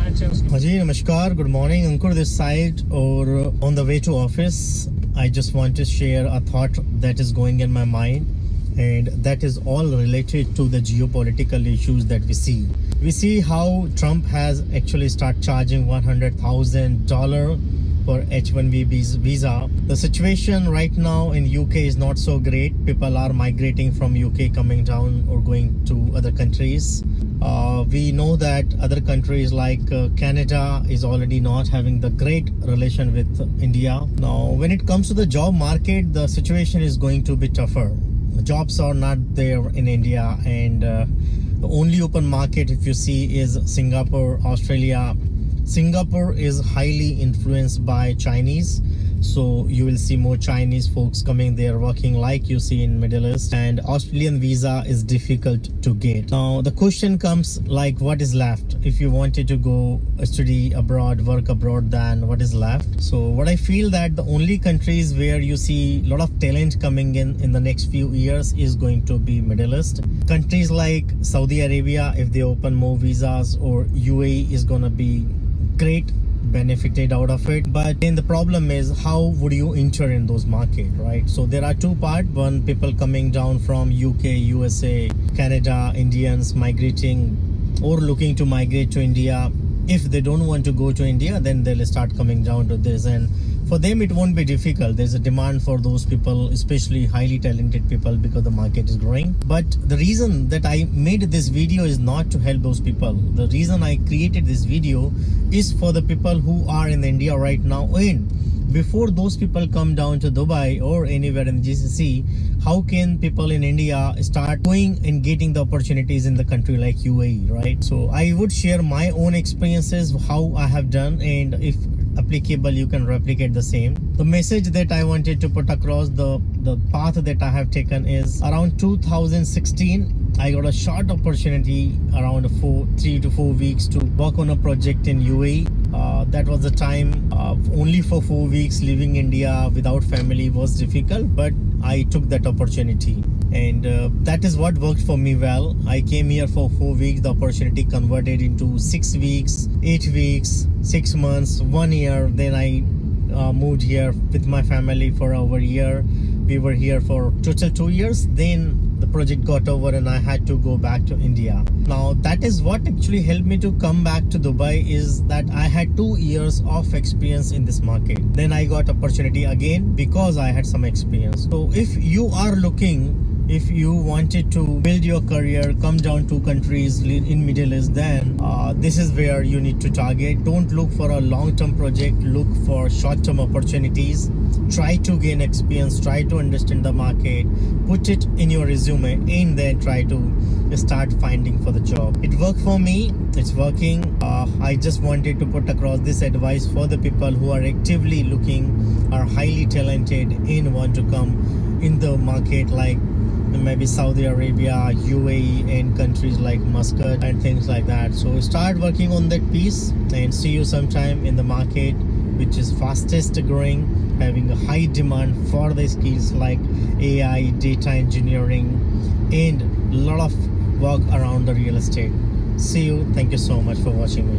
Haji, namaskar, good morning. Ankur this side or on the way to office. I just want to share a thought that is going in my mind, and that is all related to the geopolitical issues that we see. We see how Trump has actually started charging $100,000 for H-1B visa. The situation right now in UK is not so great. People are migrating from UK, coming down or going to other countries. We know that other countries like Canada is already not having the great relation with India. Now, when it comes to the job market, the situation is going to be tougher. The jobs are not there in India, and the only open market, if you see, is Singapore, Australia. Singapore is highly influenced by Chinese, so you will see more Chinese folks coming there working like you see in Middle East, and Australian visa is difficult to get. Now the question comes, like, what is left? If you wanted to go study abroad, work abroad, then what is left? So what I feel that the only countries where you see a lot of talent coming in the next few years is going to be Middle East. Countries like Saudi Arabia, if they open more visas, or UAE is gonna be great, benefited out of it. But then the problem is, how would you enter in those markets, right? So there are two parts. One, people coming down from UK, USA, Canada, Indians migrating or looking to migrate to India. If they don't want to go to India, then they'll start coming down to this, and for them it won't be difficult. There's a demand for those people, especially highly talented people, because the market is growing. But the reason that I made this video is not to help those people. The reason I created this video is for the people who are in India right now, and before those people come down to Dubai or anywhere in GCC, how can people in India start going and getting the opportunities in the country like UAE, right? So I would share my own experiences, how I have done, and if applicable, you can replicate the same. The message that I wanted to put across, the path that I have taken is around 2016. I got a short opportunity around 3 to 4 weeks to work on a project in UAE. That was the time only for 4 weeks living India without family was difficult, but I took that opportunity, and that is what worked for me well. I came here for 4 weeks. The opportunity converted into 6 weeks, 8 weeks, 6 months, 1 year. Then I moved here with my family for over a year. We were here for total 2 years. Then the project got over and I had to go back to India. Now that is what actually helped me to come back to Dubai, is that I had 2 years of experience in this market. Then I got opportunity again because I had some experience. So if you are looking, if you wanted to build your career, come down to countries in Middle East, then this is where you need to target. Don't look for a long-term project, look for short-term opportunities. Try to gain experience, try to understand the market, put it in your resume, and then try to start finding for the job. It worked for me, it's working. I just wanted to put across this advice for the people who are actively looking, are highly talented, and want to come in the market like maybe Saudi Arabia, UAE, and countries like Muscat and things like that. So start working on that piece, and see you sometime in the market, which is fastest growing, having a high demand for the skills like AI, data engineering, and a lot of work around the real estate. See you. Thank you so much for watching me.